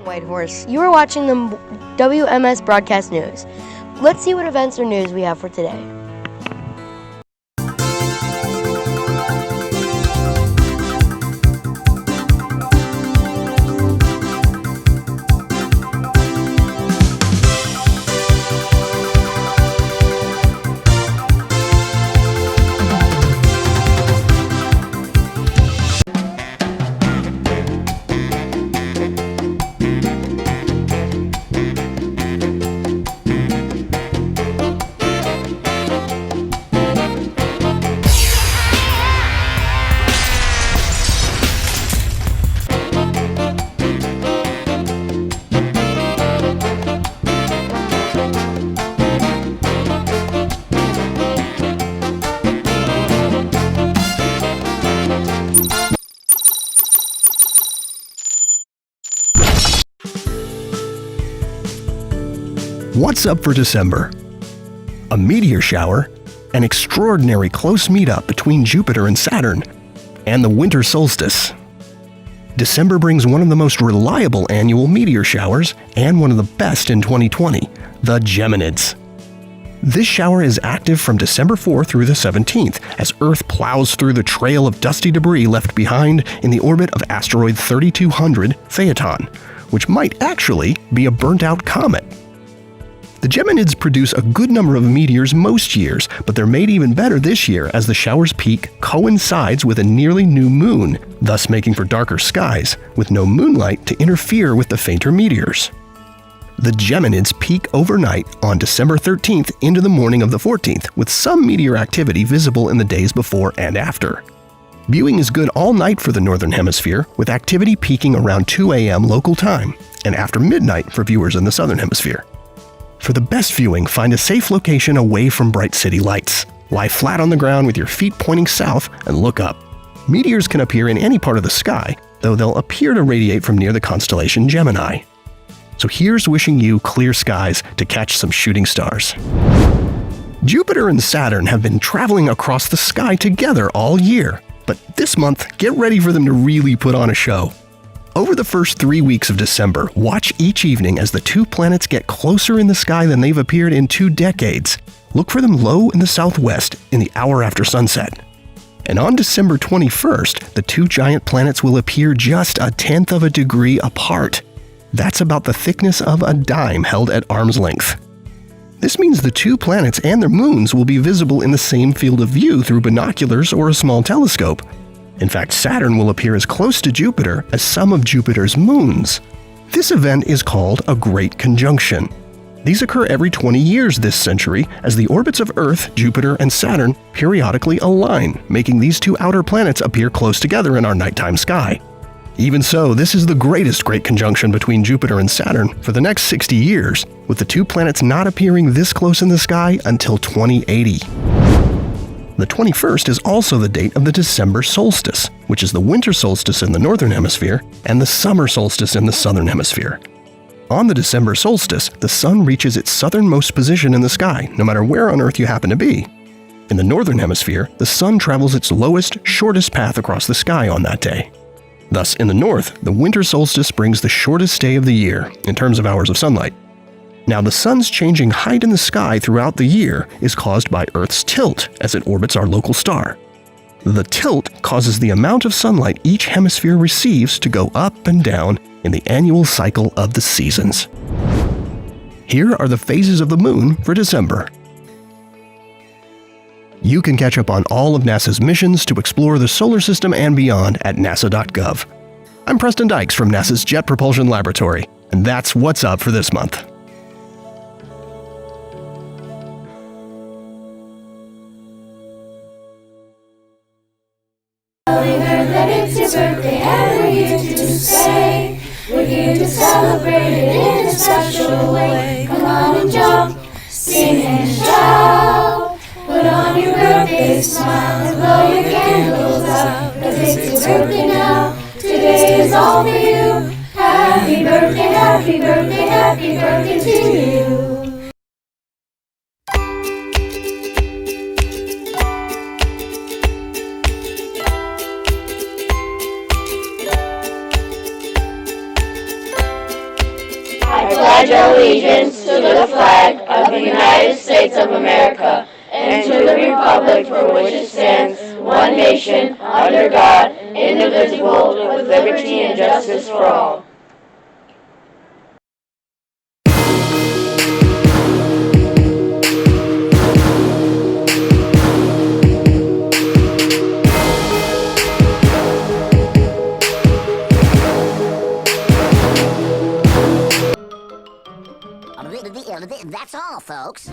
White Horse. You are watching the WMS Broadcast News. Let's see what events or news we have for today. What's up for December? A meteor shower, an extraordinary close meetup between Jupiter and Saturn, and the winter solstice. December brings one of the most reliable annual meteor showers and one of the best in 2020, the Geminids. This shower is active from December 4th through the 17th as Earth plows through the trail of dusty debris left behind in the orbit of asteroid 3200 Phaeton, which might actually be a burnt-out comet. The Geminids produce a good number of meteors most years, but they're made even better this year as the shower's peak coincides with a nearly new moon, thus making for darker skies, with no moonlight to interfere with the fainter meteors. The Geminids peak overnight on December 13th into the morning of the 14th, with some meteor activity visible in the days before and after. Viewing is good all night for the Northern Hemisphere, with activity peaking around 2 a.m. local time, and after midnight for viewers in the Southern Hemisphere. For the best viewing, find a safe location away from bright city lights. Lie flat on the ground with your feet pointing south and look up. Meteors can appear in any part of the sky, though they'll appear to radiate from near the constellation Gemini. So here's wishing you clear skies to catch some shooting stars. Jupiter and Saturn have been traveling across the sky together all year, but this month, get ready for them to really put on a show. Over the first 3 weeks of December, watch each evening as the two planets get closer in the sky than they've appeared in 2 decades. Look for them low in the southwest in the hour after sunset. And on December 21st, the two giant planets will appear just 1/10 of a degree apart. That's about the thickness of a dime held at arm's length. This means the two planets and their moons will be visible in the same field of view through binoculars or a small telescope. In fact, Saturn will appear as close to Jupiter as some of Jupiter's moons. This event is called a Great Conjunction. These occur every 20 years this century as the orbits of Earth, Jupiter, and Saturn periodically align, making these two outer planets appear close together in our nighttime sky. Even so, this is the greatest Great Conjunction between Jupiter and Saturn for the next 60 years, with the two planets not appearing this close in the sky until 2080. The 21st is also the date of the December solstice, which is the winter solstice in the Northern Hemisphere and the summer solstice in the Southern Hemisphere. On the December solstice, the sun reaches its southernmost position in the sky, no matter where on Earth you happen to be. In the Northern Hemisphere, the sun travels its lowest, shortest path across the sky on that day. Thus, in the north, the winter solstice brings the shortest day of the year in terms of hours of sunlight. Now, the sun's changing height in the sky throughout the year is caused by Earth's tilt as it orbits our local star. The tilt causes the amount of sunlight each hemisphere receives to go up and down in the annual cycle of the seasons. Here are the phases of the moon for December. You can catch up on all of NASA's missions to explore the solar system and beyond at nasa.gov. I'm Preston Dykes from NASA's Jet Propulsion Laboratory, and that's what's up for this month. We heard that it's your birthday and we're here to say we're here to celebrate it in a special way. Come on and jump, sing and shout. Put on your birthday smile and blow your candles out. 'Cause it's your birthday now, today is all for you. Happy birthday, happy birthday, happy birthday to you. allegiance to the flag of the United States of America and to the republic for which it stands, one nation, under God, indivisible, with liberty and justice for all. That's all, folks.